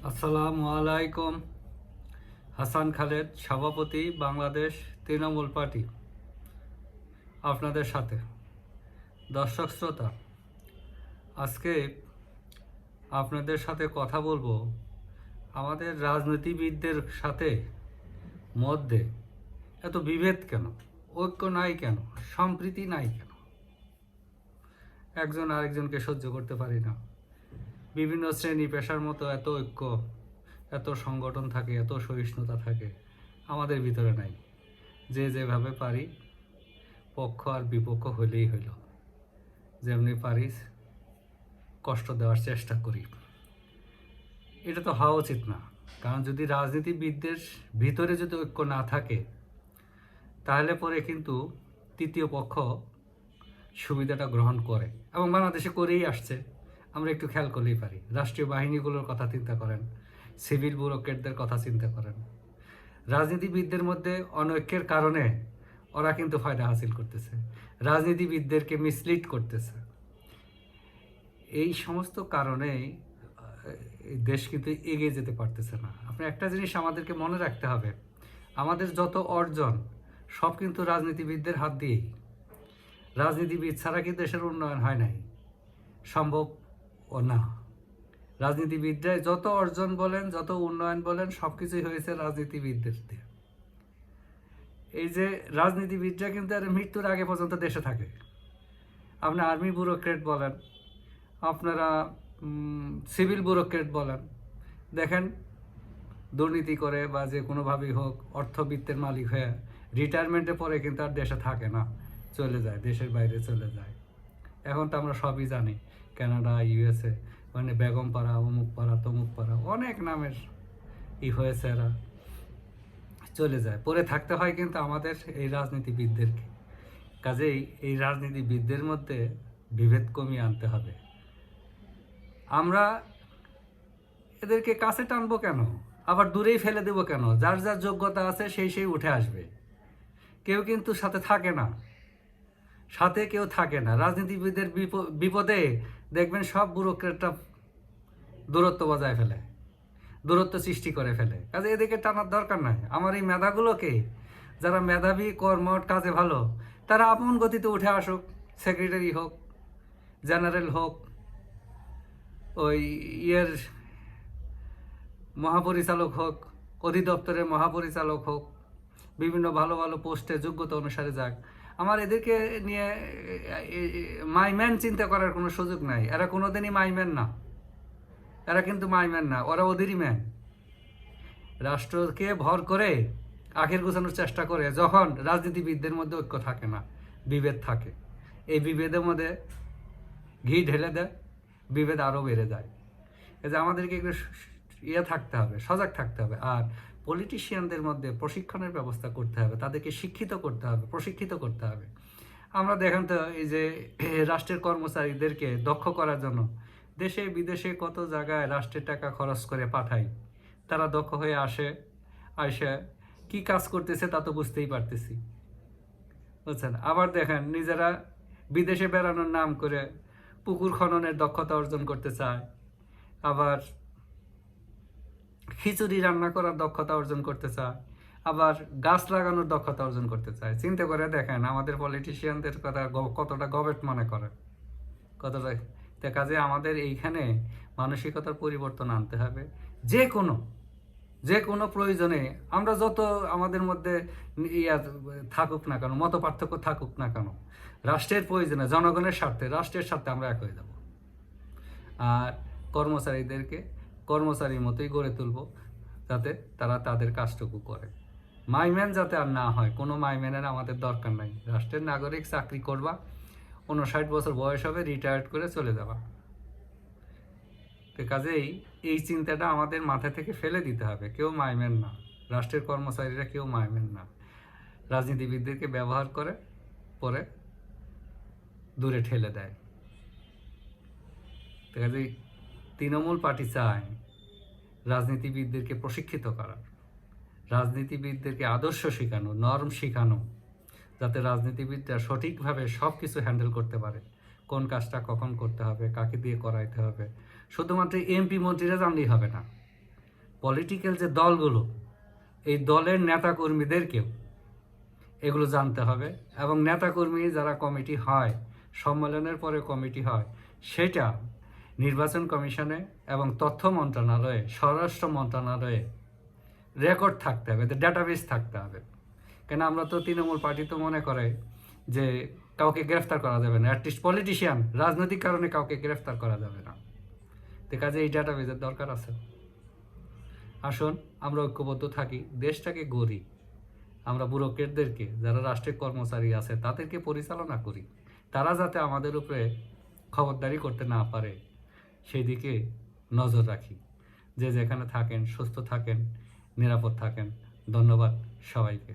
আসসালামু আলাইকুম। হাসান খালেদ, সভাপতি, বাংলাদেশ তৃণমূল পার্টি, আপনাদের সাথে। দর্শক শ্রোতা, আজকে আপনাদের সাথে কথা বলবো আমাদের রাজনীতিবিদদের সাথে মধ্যে এত বিভেদ কেন, ঐক্য নাই কেন, সম্প্রীতি নাই কেন, একজন আরেকজনকে সহ্য করতে পারি না। বিভিন্ন শ্রেণী পেশার মতো এত ঐক্য, এত সংগঠন থাকে, এত সহিষ্ণুতা থাকে, আমাদের ভিতরে নাই। যে যেভাবে পারি পক্ষ আর বিপক্ষ হইলেই হইল, যেমনি পারি কষ্ট দেওয়ার চেষ্টা করি। এটা তো হওয়া উচিত না। কারণ যদি রাজনীতিবিদদের ভিতরে যদি ঐক্য না থাকে, তাহলে পরে কিন্তু তৃতীয় পক্ষ সুবিধাটা গ্রহণ করে, এবং বাংলাদেশে করেই আসছে। আমরা একটু খেয়াল করলেই পারি। রাষ্ট্রীয় বাহিনীগুলোর কথা চিন্তা করেন, সিভিল ব্যুরোক্রেটদের কথা চিন্তা করেন। রাজনীতিবিদদের মধ্যে অনৈক্যের কারণে ওরা কিন্তু ফায়দা হাসিল করতেছে, রাজনীতিবিদদেরকে মিসলিড করতেছে। এই সমস্ত কারণেই দেশ কিন্তু এগিয়ে যেতে পারতেছে না। আপনি একটা জিনিস আমাদেরকে মনে রাখতে হবে, আমাদের যত অর্জন সব কিন্তু রাজনীতিবিদদের হাত দিয়েই। রাজনীতিবিদ ছাড়া কি দেশের উন্নয়ন হয় নাই? সম্ভব ও না। রাজনীতিবিদরা যত অর্জন বলেন, যত উন্নয়ন বলেন, সব কিছুই হয়েছে রাজনীতিবিদদের দিয়ে। এই যে রাজনীতিবিদরা কিন্তু আর মৃত্যুর আগে পর্যন্ত দেশে থাকে। আপনি আর্মি ব্যুরোক্রেট বলেন, আপনারা সিভিল ব্যুরোক্রেট বলেন, দেখেন দুর্নীতি করে বা যে কোনোভাবেই হোক অর্থবিত্তের মালিক হয়ে রিটায়ারমেন্টে পরে কিন্তু আর দেশে থাকে না, চলে যায়, দেশের বাইরে চলে যায়। এখন তো আমরা সবই জানি, কানাডা, ইউএসএ, মানে বেগম পাড়া, অমুক পাড়া, তমুক পাড়া, অনেক নামের হয়েছে, এরা চলে যায়। পরে থাকতে হয় কিন্তু আমাদের এই রাজনীতিবিদদেরকে। কাজেই এই রাজনীতিবিদদের মধ্যে বিভেদ কমিয়ে আনতে হবে। আমরা এদেরকে কাছে টানবো কেন, আবার দূরেই ফেলে দেবো কেন? যার যার যোগ্যতা আছে সেই উঠে আসবে। কেউ কিন্তু সাথে থাকে না, সাথে কেউ থাকে না। রাজনীতিবিদদের বিপদে দেখবেন সব ব্যুরোক্রেটরা দূরত্ব বজায় ফেলে, দূরত্ব সৃষ্টি করে ফেলে। কাজে এদিকে টানার দরকার নাই। আমার এই মেধাগুলোকে, যারা মেধাবী, কর্মঠ, কাজে ভালো, তারা আপন গতিতে উঠে আসুক। সেক্রেটারি হোক, জেনারেল হোক, ওই ইয়ের মহাপরিচালক হোক, অধিদপ্তরের মহাপরিচালক হোক, বিভিন্ন ভালো ভালো পোস্টে যোগ্যতা অনুসারে যাক। আমার এদেরকে নিয়ে মাইম্যান চিন্তা করার কোনো সুযোগ নাই। এরা কোনোদিনই মাইম্যান না, এরা কিন্তু মাইম্যান না, ওরা ওদেরই ম্যান। রাষ্ট্রকে ভর করে আখের গোছানোর চেষ্টা করে যখন রাজনীতিবিদদের মধ্যে ঐক্য থাকে না, বিভেদ থাকে। এই বিভেদের মধ্যে ঘি ঢেলে দেয়, বিভেদ আরও বেড়ে যায়। এই যে আমাদেরকে একটু থাকতে হবে, সজাগ থাকতে হবে। আর পলিটিশিয়ানদের মধ্যে প্রশিক্ষণের ব্যবস্থা করতে হবে, তাদেরকে শিক্ষিত করতে হবে, প্রশিক্ষিত করতে হবে। আমরা দেখেন তো, এই যে রাষ্ট্রের কর্মচারীদেরকে দক্ষ করার জন্য দেশে বিদেশে কত জায়গায় রাষ্ট্রের টাকা খরচ করে পাঠাই। তারা দক্ষ হয়ে আসে কি কাজ করতেছে তা তো বুঝতেই পারতেছি, বুঝছেন? আবার দেখেন নিজেরা বিদেশে বেড়ানোর নাম করে পুকুর খননের দক্ষতা অর্জন করতে চায়, আবার খিচুড়ি রান্না করার দক্ষতা অর্জন করতে চায়, আবার গাছ লাগানোর দক্ষতা অর্জন করতে চায়। চিন্তা করে দেখেন আমাদের পলিটিশিয়ানদের কথা কতটা গবেট মনে করে, কতটা। কাজে আমাদের এইখানে মানসিকতার পরিবর্তন আনতে হবে। যে কোনো প্রয়োজনে আমরা যত আমাদের মধ্যে থাকুক না কেন, মত পার্থক্য থাকুক না কেন, রাষ্ট্রের প্রয়োজনে, জনগণের স্বার্থে, রাষ্ট্রের স্বার্থে আমরা এক হয়ে যাব। আর কর্মচারীদেরকে কর্মচারীর মতোই গড়ে তুলব, যাতে তারা তাদের কাজটুকু করে। মাইম্যান যাতে আর না হয়, কোনো মাইম্যানের আমাদের দরকার নাই। রাষ্ট্রের নাগরিক, চাকরি করবা, 59 বছর বয়স হবে, রিটায়ার্ড করে চলে যাবা। তো কাজেই এই চিন্তাটা আমাদের মাথা থেকে ফেলে দিতে হবে। কেউ মাইম্যান না, রাষ্ট্রের কর্মচারীরা কেউ মাইম্যান না। রাজনীতিবিদদেরকে ব্যবহার করে পরে দূরে ঠেলে দেয়। তো কাজেই তৃণমূল পার্টি চায় রাজনীতিবিদদেরকে প্রশিক্ষিত করার, রাজনীতিবিদদেরকে আদর্শ শেখানো, নর্ম শেখানো, যাতে রাজনীতিবিদরা সঠিকভাবে সব কিছু হ্যান্ডেল করতে পারে। কোন কাজটা কখন করতে হবে, কাকে দিয়ে করাইতে হবে। শুধুমাত্র এমপি মন্ত্রীরা জানলেই হবে না, পলিটিক্যাল যে দলগুলো, এই দলের নেতাকর্মীদেরকেও এগুলো জানতে হবে, এবং নেতাকর্মী যারা কমিটি হয়, সম্মেলনের পরে কমিটি হয়, সেটা নির্বাচন কমিশনে এবং তথ্য মন্ত্রণালয়ে, স্বরাষ্ট্র মন্ত্রণালয়ে রেকর্ড থাকতে হবে, ডেটাবেস থাকতে হবে। কেন আমরা তো তৃণমূল পার্টি তো মনে করে যে কাউকে গ্রেফতার করা যাবে না, অ্যাটলিস্ট পলিটিশিয়ান, রাজনৈতিক কারণে কাউকে গ্রেফতার করা যাবে না। তো কাজে এই ডেটাবেসের দরকার আছে। আসুন আমরা ঐক্যবদ্ধ থাকি, দেশটাকে গড়ি, আমরা ব্যুরোক্রেটদেরকে, যারা রাষ্ট্রের কর্মচারী আছে তাদেরকে পরিচালনা করি, তারা যাতে আমাদের উপরে খবরদারি করতে না পারে সেই দিকে নজর রাখি। যে যেখানে থাকেন সুস্থ থাকেন, নিরাপদ থাকেন। ধন্যবাদ সবাইকে।